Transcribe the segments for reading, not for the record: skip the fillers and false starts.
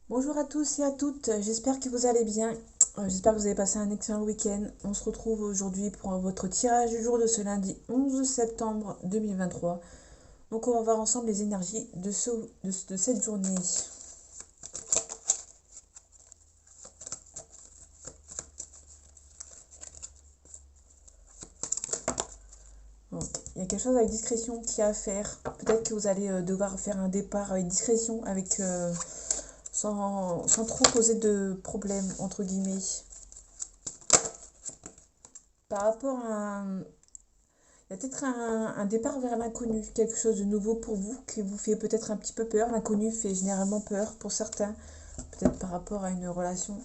Bonjour à tous et à toutes, j'espère que vous allez bien. J'espère que vous avez passé un excellent week-end. On se retrouve aujourd'hui pour votre tirage du jour de ce lundi 11 septembre 2023. Donc on va voir ensemble les énergies de cette journée. Donc, il y a quelque chose avec discrétion qui a à faire. Peut-être que vous allez devoir faire un départ avec discrétion, sans trop poser de problème, entre guillemets. Par rapport à Il y a peut-être un départ vers l'inconnu, quelque chose de nouveau pour vous, qui vous fait peut-être un petit peu peur. L'inconnu fait généralement peur pour certains, peut-être par rapport à une relation.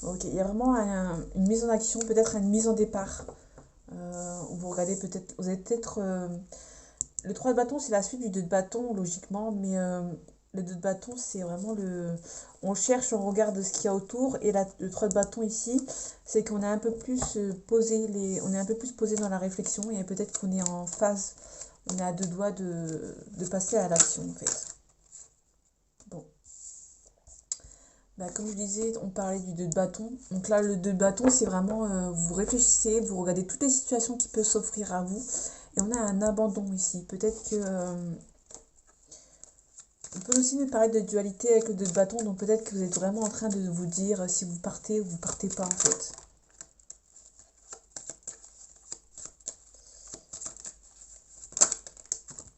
Ok, il y a vraiment une mise en action, peut-être une mise en départ. Où vous regardez peut-être, vous avez peut-être... le 3 de bâton, c'est la suite du 2 de bâton, logiquement, mais le 2 de bâton, c'est vraiment le... On cherche, on regarde ce qu'il y a autour, et le 3 de bâton ici, c'est qu'on est un peu plus on est un peu plus posé dans la réflexion, et peut-être qu'on est en phase, on est à deux doigts de passer à l'action, en fait. Bon. Bah, comme je disais, on parlait du 2 de bâton. Donc là, le 2 de bâton, c'est vraiment, vous réfléchissez, vous regardez toutes les situations qui peuvent s'offrir à vous. Et on a un abandon ici. Peut-être que on peut aussi nous parler de dualité avec le 2 de bâton, donc peut-être que vous êtes vraiment en train de vous dire si vous partez ou vous partez pas en fait.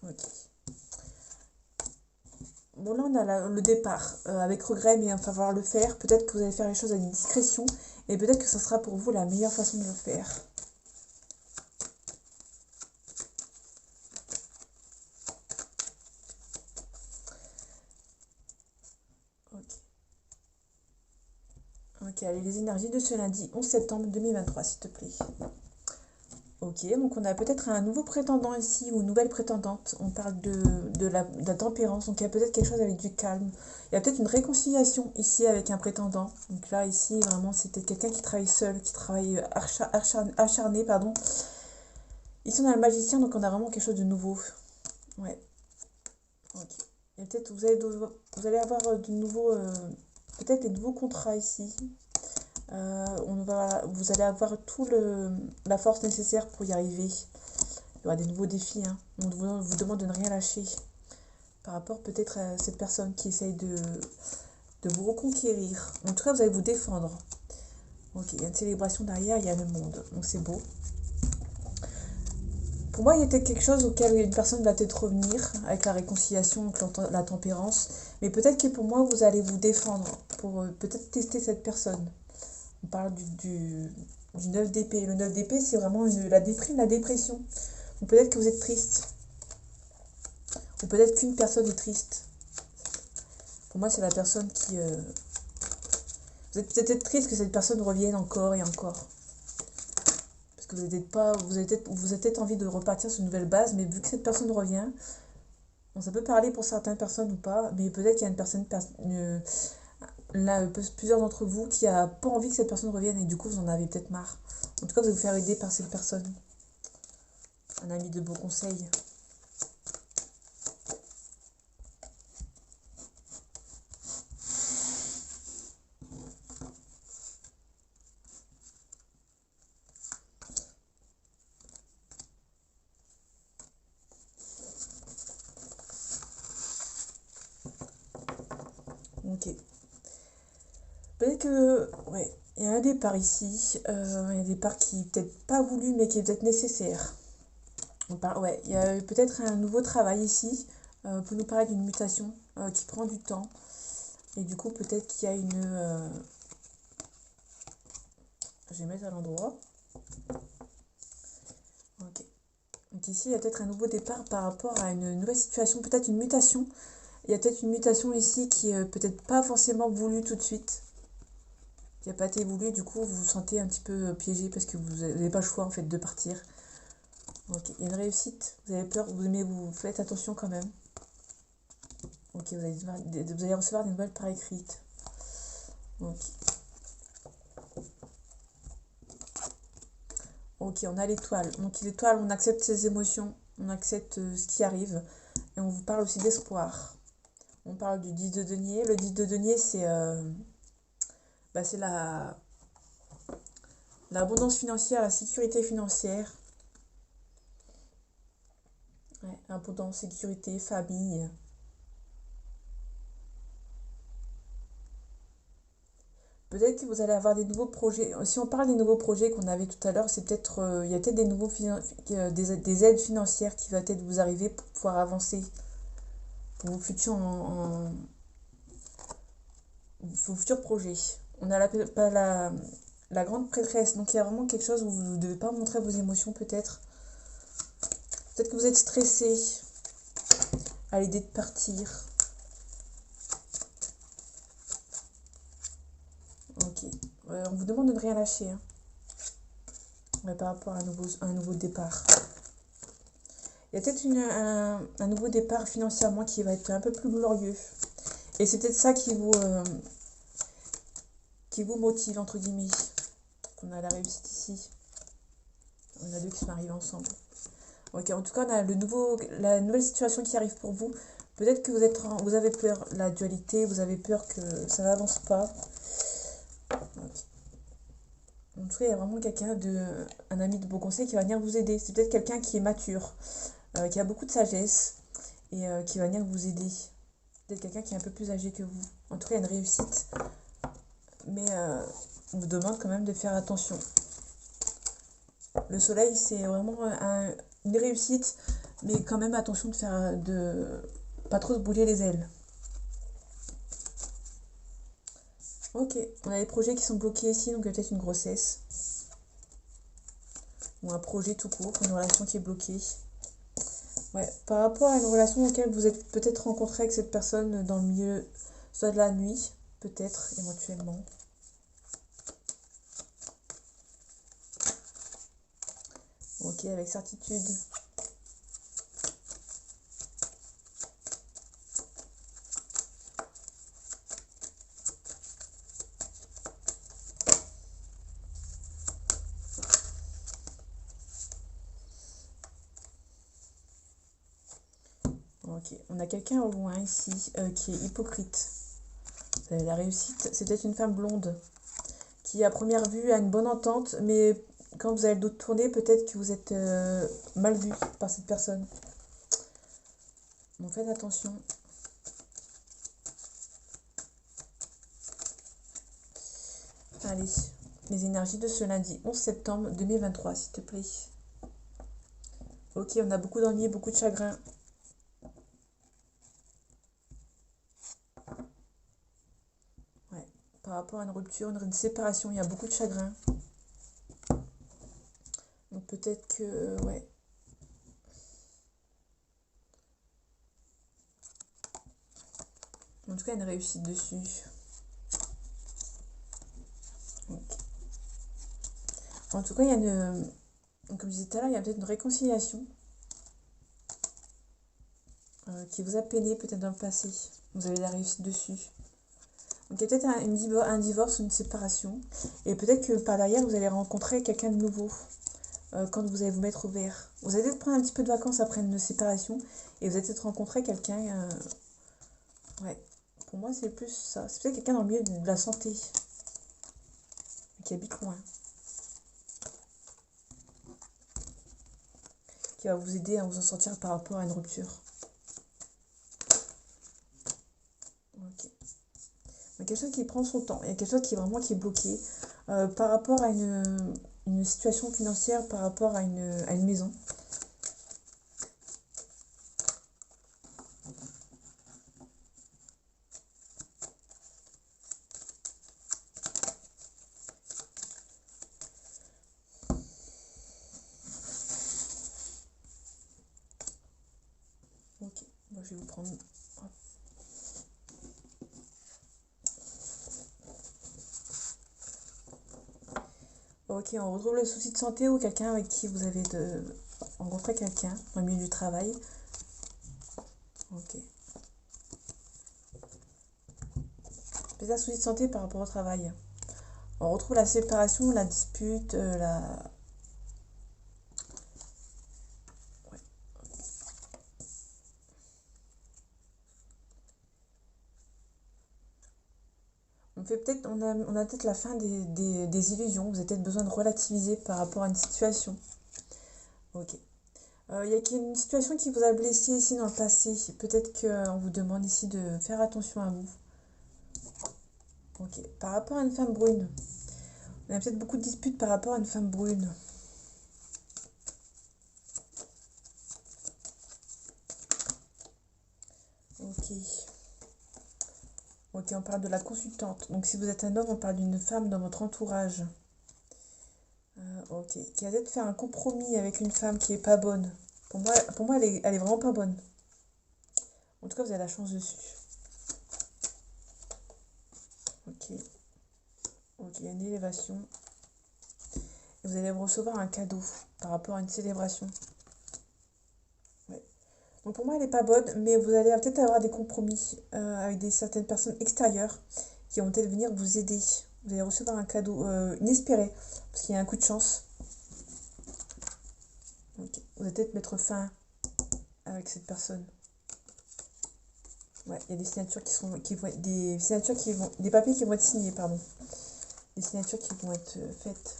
Ok. Bon là on a le départ avec regret mais il va falloir le faire. Peut-être que vous allez faire les choses avec discrétion et peut-être que ce sera pour vous la meilleure façon de le faire. Ok. Ok, allez les énergies de ce lundi 11 septembre 2023 s'il te plaît. Ok, donc on a peut-être un nouveau prétendant ici ou une nouvelle prétendante. On parle de la tempérance, donc il y a peut-être quelque chose avec du calme. Il y a peut-être une réconciliation ici avec un prétendant. Donc là, ici, vraiment, c'était quelqu'un qui travaille seul, qui travaille acharné, pardon. Ici, on a le magicien, donc on a vraiment quelque chose de nouveau. Ouais, ok. Et peut-être vous allez avoir de nouveaux, peut-être des nouveaux contrats ici. Vous allez avoir la force nécessaire pour y arriver. Il y aura des nouveaux défis, hein. On vous demande de ne rien lâcher par rapport peut-être à cette personne qui essaye de vous reconquérir. En tout cas, vous allez vous défendre. Ok, il y a une célébration derrière, il y a le monde. Donc c'est beau. Pour moi, il y a peut-être quelque chose auquel une personne va peut-être revenir avec la réconciliation, avec la tempérance. Mais peut-être que pour moi, vous allez vous défendre pour peut-être tester cette personne. On parle du 9 d'épée. Le 9 d'épée, c'est vraiment la déprime, la dépression. Ou peut-être que vous êtes triste. Ou peut-être qu'une personne est triste. Pour moi, c'est la personne qui... Vous êtes peut-être triste que cette personne revienne encore et encore. Parce que vous avez peut-être envie de repartir sur une nouvelle base, mais vu que cette personne revient, bon, ça peut parler pour certaines personnes ou pas, mais peut-être qu'il y a une personne, là, plusieurs d'entre vous, qui a pas envie que cette personne revienne et du coup vous en avez peut-être marre. En tout cas, vous allez vous faire aider par cette personne. Un ami de beaux conseils. Ok. Peut-être que, ouais, il y a un départ ici. Il y a un départ qui est peut-être pas voulu, mais qui est peut-être nécessaire. Ouais, il y a peut-être un nouveau travail ici. Pour nous parler d'une mutation qui prend du temps. Et du coup, peut-être qu'il y a je vais mettre à l'endroit. Ok. Donc ici, il y a peut-être un nouveau départ par rapport à une nouvelle situation, peut-être une mutation. Il y a peut-être une mutation ici qui est peut-être pas forcément voulue tout de suite. Qui n'a pas été voulue, du coup, vous vous sentez un petit peu piégé parce que vous n'avez pas le choix en fait de partir. Ok, il y a une réussite. Vous avez peur, mais vous faites attention quand même. Ok, vous allez recevoir des nouvelles par écrite. Ok. Ok, on a l'étoile. Donc l'étoile, on accepte ses émotions, on accepte ce qui arrive. Et on vous parle aussi d'espoir. On parle du 10 de denier. Le 10 de denier, c'est l'abondance financière, la sécurité financière. Ouais, abondance, sécurité, famille. Peut-être que vous allez avoir des nouveaux projets. Si on parle des nouveaux projets qu'on avait tout à l'heure, c'est peut-être, il y a peut-être des aides financières qui vont peut-être vous arriver pour pouvoir avancer pour vos futurs projets. On a la grande prêtresse, donc il y a vraiment quelque chose où vous ne devez pas montrer vos émotions peut-être. Peut-être que vous êtes stressé à l'idée de partir. Ok. On vous demande de ne rien lâcher, hein. Ouais, par rapport à un nouveau départ. Il y a peut-être un nouveau départ financièrement qui va être un peu plus glorieux. Et c'est peut-être ça qui vous motive, entre guillemets. On a la réussite ici. On a deux qui sont arrivés ensemble. Ok, en tout cas, on a la nouvelle situation qui arrive pour vous. Peut-être que vous avez peur, la dualité, vous avez peur que ça n'avance pas. Ok. En tout cas, il y a vraiment un ami de beau conseil qui va venir vous aider. C'est peut-être quelqu'un qui est mature, qui a beaucoup de sagesse et qui va venir vous aider. Peut-être quelqu'un qui est un peu plus âgé que vous. En tout cas, il y a une réussite. Mais on vous demande quand même de faire attention. Le soleil, c'est vraiment une réussite, mais quand même attention de pas trop se brûler les ailes. Ok, on a des projets qui sont bloqués ici, donc peut-être une grossesse. Ou un projet tout court, une relation qui est bloquée. Ouais, par rapport à une relation auquel vous êtes peut-être rencontré avec cette personne dans le milieu, soit de la nuit, peut-être, éventuellement. Ok, avec certitude. Ok, on a quelqu'un au loin ici qui est hypocrite. Vous avez la réussite, c'est peut-être une femme blonde qui à première vue a une bonne entente, mais quand vous avez le dos tourné, peut-être que vous êtes mal vu par cette personne. Donc faites attention. Allez, les énergies de ce lundi 11 septembre 2023, s'il te plaît. Ok, on a beaucoup d'ennui, beaucoup de chagrin. Ouais, par rapport à une rupture, une séparation, il y a beaucoup de chagrin. Donc peut-être que, ouais. En tout cas, une réussite dessus. Ok. En tout cas, il y a comme je disais tout à l'heure, il y a peut-être une réconciliation qui vous a peiné peut-être dans le passé. Vous avez la réussite dessus. Donc il y a peut-être un divorce ou une séparation. Et peut-être que par derrière, vous allez rencontrer quelqu'un de nouveau quand vous allez vous mettre au vert. Vous allez peut-être prendre un petit peu de vacances après une séparation et vous allez peut-être rencontrer quelqu'un. Ouais, pour moi, c'est plus ça. C'est peut-être quelqu'un dans le milieu de la santé qui habite loin, qui va vous aider à vous en sortir par rapport à une rupture. Ok. Il y a quelque chose qui prend son temps. Il y a quelque chose qui est bloqué par rapport à une situation financière, par rapport à une maison. Ok, moi je vais vous prendre. Hop. Ok, on retrouve le souci de santé ou quelqu'un avec qui vous avez rencontré quelqu'un dans le milieu du travail. Ok. Peut-être un souci de santé par rapport au travail. On retrouve la séparation, la dispute, ouais. On a peut-être la fin des illusions. Vous avez peut-être besoin de relativiser par rapport à une situation. Ok. Il y a une situation qui vous a blessé ici dans le passé. Peut-être qu'on vous demande ici de faire attention à vous. Ok. Par rapport à une femme brune. On a peut-être beaucoup de disputes par rapport à une femme brune. Ok. Ok, on parle de la consultante. Donc si vous êtes un homme, on parle d'une femme dans votre entourage. Ok. Qui a peut-être fait un compromis avec une femme qui est pas bonne. Pour moi elle est vraiment pas bonne. En tout cas, vous avez la chance dessus. Ok. Ok, il y a une élévation. Et vous allez recevoir un cadeau par rapport à une célébration. Ouais. Donc pour moi, elle n'est pas bonne, mais vous allez peut-être avoir des compromis avec certaines personnes extérieures qui vont peut-être venir vous aider. Vous allez recevoir un cadeau inespéré, parce qu'il y a un coup de chance. Ok. Vous allez peut-être mettre fin avec cette personne. Ouais, il y a des signatures des papiers qui vont être signés, pardon. Des signatures qui vont être faites.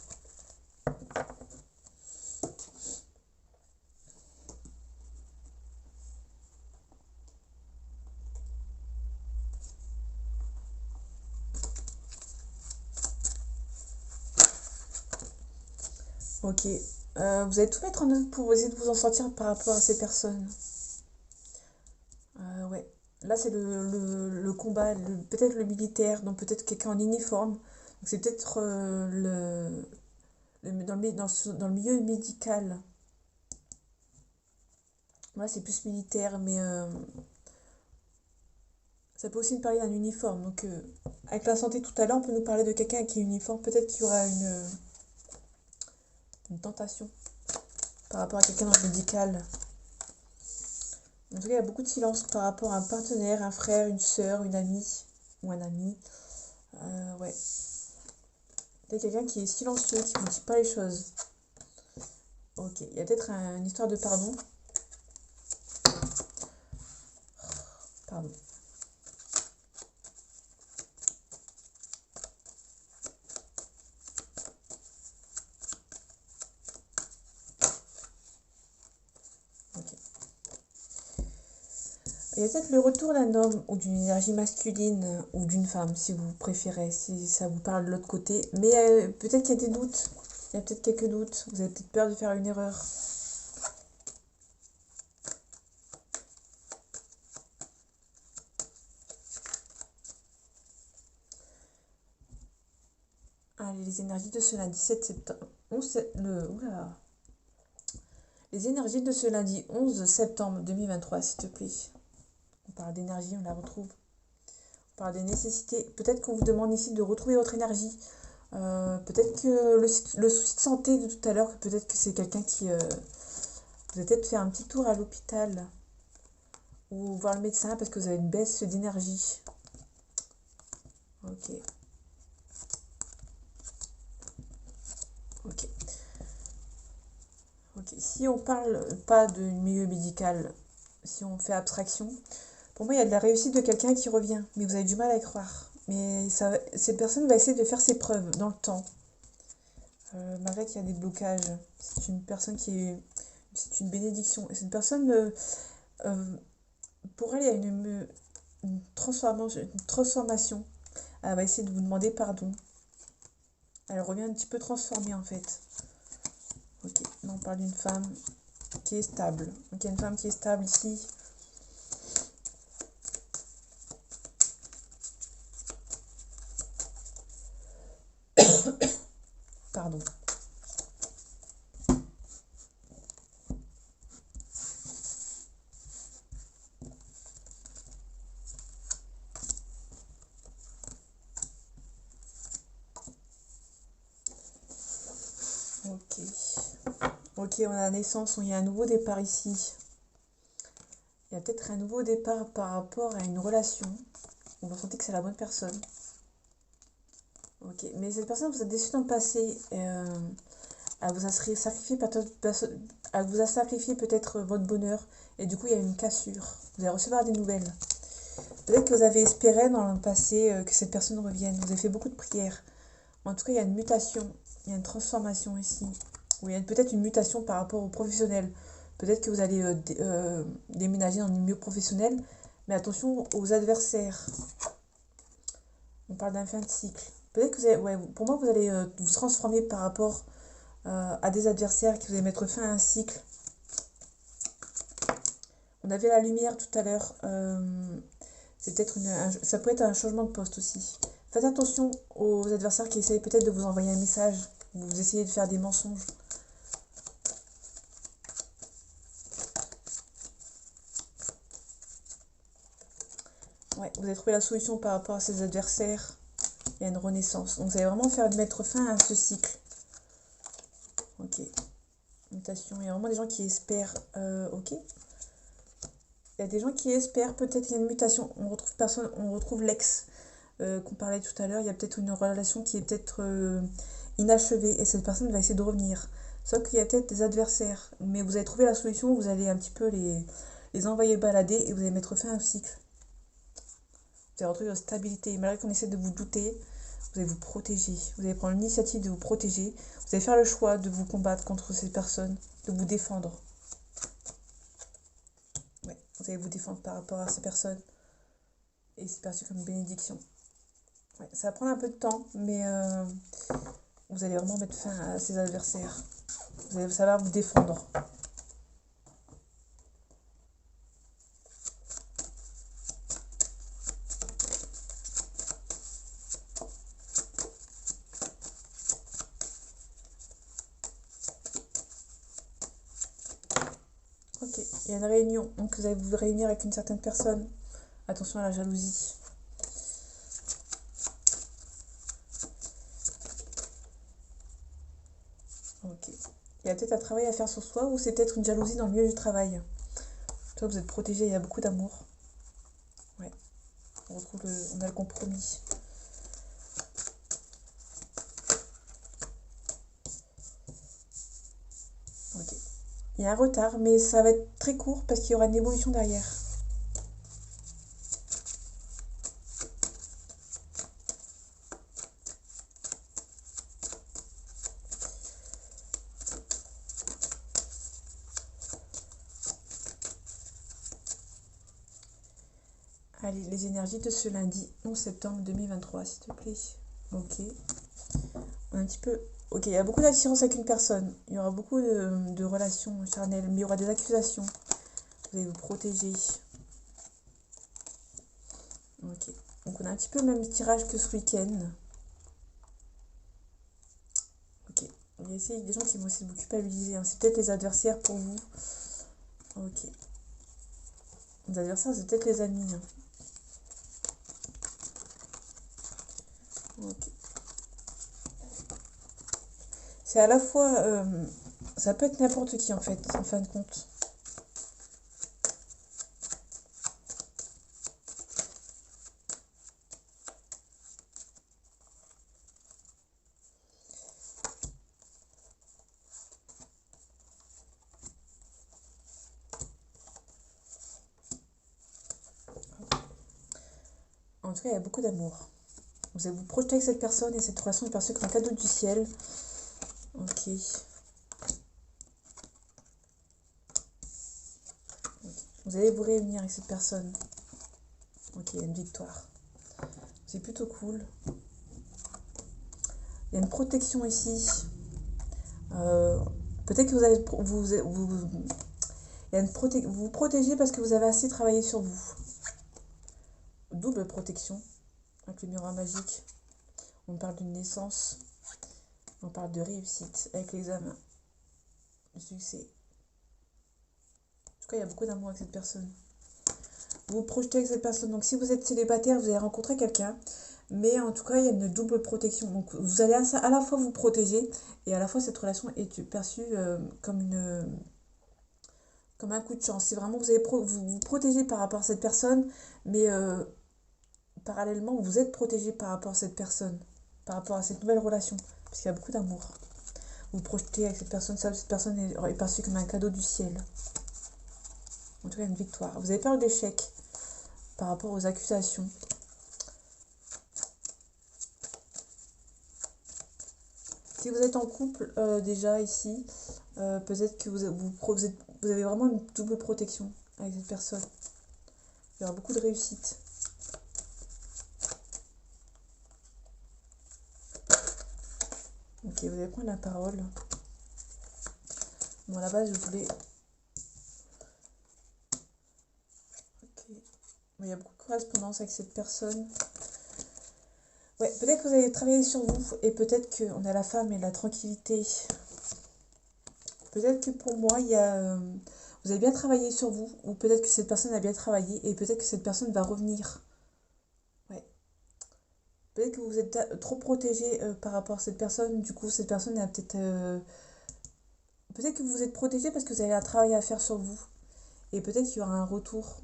Ok. Vous allez tout mettre en œuvre pour essayer de vous en sortir par rapport à ces personnes. Ouais. Là, c'est le combat, peut-être le militaire, donc peut-être quelqu'un en uniforme. Donc c'est peut-être dans le milieu médical. Là, c'est plus militaire, mais ça peut aussi nous parler d'un uniforme. Donc, avec la santé tout à l'heure, on peut nous parler de quelqu'un qui est uniforme. Peut-être qu'il y aura une tentation par rapport à quelqu'un dans le médical. En tout cas, il y a beaucoup de silence par rapport à un partenaire, un frère, une sœur, une amie ou un ami. Ouais. Peut-être quelqu'un qui est silencieux, qui ne dit pas les choses. Ok, il y a peut-être une histoire de pardon. Pardon. Ok. Il y a peut-être le retour d'un homme ou d'une énergie masculine ou d'une femme, si vous préférez, si ça vous parle de l'autre côté. Mais peut-être qu'il y a des doutes. Il y a peut-être quelques doutes. Vous avez peut-être peur de faire une erreur. Allez, les énergies de ce lundi 7 septembre. Oula. Les énergies de ce lundi 11 septembre 2023, s'il te plaît. On parle d'énergie, on la retrouve. On parle des nécessités. Peut-être qu'on vous demande ici de retrouver votre énergie. Peut-être que le souci de santé de tout à l'heure, peut-être que c'est quelqu'un qui... vous allez peut-être faire un petit tour à l'hôpital ou voir le médecin parce que vous avez une baisse d'énergie. Ok. Ok. Ok. Si on parle pas de milieu médical, si on fait abstraction, pour moi il y a de la réussite de quelqu'un qui revient, mais vous avez du mal à y croire. Mais cette personne va essayer de faire ses preuves dans le temps. Malgré qu'il y a des blocages. C'est une personne c'est une bénédiction. Et cette personne, pour elle, il y a une transformation. Elle va essayer de vous demander pardon. Elle revient un petit peu transformée en fait. Ok, là on parle d'une femme qui est stable. Donc il y a une femme qui est stable ici. Pardon. Ok. Ok, on a la naissance, il y a un nouveau départ ici. Il y a peut-être un nouveau départ par rapport à une relation. On va sentir que c'est la bonne personne. Ok, mais cette personne vous a déçu dans le passé. Elle vous a sacrifié elle vous a sacrifié peut-être votre bonheur. Et du coup, il y a une cassure. Vous allez recevoir des nouvelles. Peut-être que vous avez espéré dans le passé que cette personne revienne. Vous avez fait beaucoup de prières. En tout cas, il y a une mutation, il y a une transformation ici. Ou il y a peut-être une mutation par rapport au professionnel. Peut-être que vous allez déménager dans le milieu professionnel. Mais attention aux adversaires. On parle d'un fin de cycle. Peut-être que vous allez, ouais, pour moi, vous allez vous transformer par rapport à des adversaires qui vous allez mettre fin à un cycle. On avait la lumière tout à l'heure. C'est peut-être ça peut être un changement de poste aussi. Faites attention aux adversaires qui essayent peut-être de vous envoyer un message. Vous essayez de faire des mensonges. Ouais, vous avez trouvé la solution par rapport à ces adversaires. Il y a une renaissance. Donc vous allez vraiment mettre fin à ce cycle. Ok. Mutation. Il y a vraiment des gens qui espèrent. Ok. Il y a des gens qui espèrent, peut-être qu'il y a une mutation. On retrouve personne, on retrouve l'ex qu'on parlait tout à l'heure. Il y a peut-être une relation qui est peut-être inachevée et cette personne va essayer de revenir. Sauf qu'il y a peut-être des adversaires. Mais vous avez trouvé la solution, vous allez un petit peu les envoyer balader et vous allez mettre fin au cycle. Vous allez retrouver votre stabilité. Malgré qu'on essaie de vous douter, vous allez vous protéger. Vous allez prendre l'initiative de vous protéger. Vous allez faire le choix de vous combattre contre ces personnes, de vous défendre. Ouais, vous allez vous défendre par rapport à ces personnes. Et c'est perçu comme une bénédiction. Ouais, ça va prendre un peu de temps, mais vous allez vraiment mettre fin à ces adversaires. Vous allez savoir vous défendre. Ok, il y a une réunion, donc vous allez vous réunir avec une certaine personne. Attention à la jalousie. Ok. Il y a peut-être un travail à faire sur soi ou c'est peut-être une jalousie dans le milieu du travail. Toi, vous êtes protégé, il y a beaucoup d'amour. Ouais. On a le compromis. Ok. Il y a un retard, mais ça va être très court parce qu'il y aura une évolution derrière. Allez, les énergies de ce lundi 11 septembre 2023, s'il te plaît. Ok. On a un petit peu... Ok, il y a beaucoup d'attirance avec une personne. Il y aura beaucoup de relations charnelles, mais il y aura des accusations. Vous allez vous protéger. Ok. Donc on a un petit peu le même tirage que ce week-end. Ok. Il y a ici des gens qui vont essayer de vous culpabiliser. Hein. C'est peut-être les adversaires pour vous. Ok. Les adversaires, c'est peut-être les amis. Hein. Ok. C'est à la fois... ça peut être n'importe qui en fait, en fin de compte. En tout cas, il y a beaucoup d'amour. Vous allez vous projeter avec cette personne et cette relation est perçue comme un cadeau du ciel. Ok. Vous allez vous réunir avec cette personne. Ok, il y a une victoire. C'est plutôt cool. Il y a une protection ici. Peut-être que vous allez vous vous protégez parce que vous avez assez travaillé sur vous. Double protection avec le miroir magique. On parle d'une naissance. On parle de réussite avec l'examen. Le succès. En tout cas, il y a beaucoup d'amour avec cette personne. Vous vous projetez avec cette personne. Donc si vous êtes célibataire, vous allez rencontrer quelqu'un. Mais en tout cas, il y a une double protection. Donc vous allez à la fois vous protéger et à la fois cette relation est perçue comme un coup de chance. C'est vraiment vous vous protégez par rapport à cette personne, mais parallèlement, vous êtes protégé par rapport à cette personne, par rapport à cette nouvelle relation, parce qu'il y a beaucoup d'amour. Vous projetez avec cette personne, cette personne est perçue comme un cadeau du ciel. En tout cas, une victoire. Vous avez peur d'échec. par rapport aux accusations. Si vous êtes en couple déjà ici, peut-être que vous avez vraiment une double protection avec cette personne. Il y aura beaucoup de réussite. Ok, vous allez prendre la parole. Bon, à la base, je voulais... Ok. Bon, il y a beaucoup de correspondance avec cette personne. Ouais, peut-être que vous allez travailler sur vous et peut-être qu'on a la femme et la tranquillité. Peut-être que pour moi, il y a... vous avez bien travaillé sur vous ou peut-être que cette personne a bien travaillé et peut-être que cette personne va revenir. Ouais. Peut-être que vous êtes trop protégé par rapport à cette personne. Du coup, cette personne a peut-être... peut-être que vous êtes protégé parce que vous avez un travail à faire sur vous. Et peut-être qu'il y aura un retour.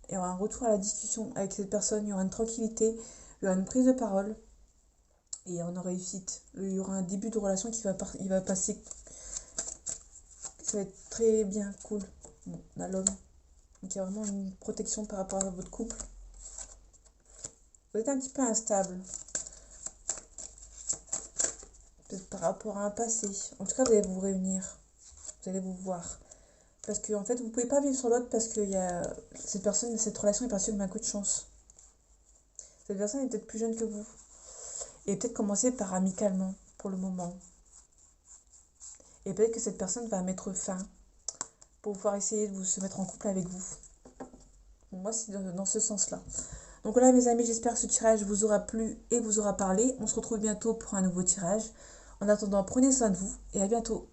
Il y aura un retour à la discussion avec cette personne. Il y aura une tranquillité. Il y aura une prise de parole. Et il y aura une réussite. Il y aura un début de relation qui va, il va passer. Ça va être très bien, cool. Bon, on a l'homme. Donc il y a vraiment une protection par rapport à votre couple. Vous êtes un petit peu instable. Peut-être par rapport à un passé. En tout cas, vous allez vous réunir. Vous allez vous voir. Parce que en fait, vous ne pouvez pas vivre sur l'autre parce que cette personne, cette relation est partie comme un coup de chance. Cette personne est peut-être plus jeune que vous. Et peut-être commencer par amicalement pour le moment. Et peut-être que cette personne va mettre fin pour pouvoir essayer de se mettre en couple avec vous. Bon, moi, c'est dans ce sens-là. Donc voilà, mes amis, j'espère que ce tirage vous aura plu et vous aura parlé. On se retrouve bientôt pour un nouveau tirage. En attendant, prenez soin de vous et à bientôt.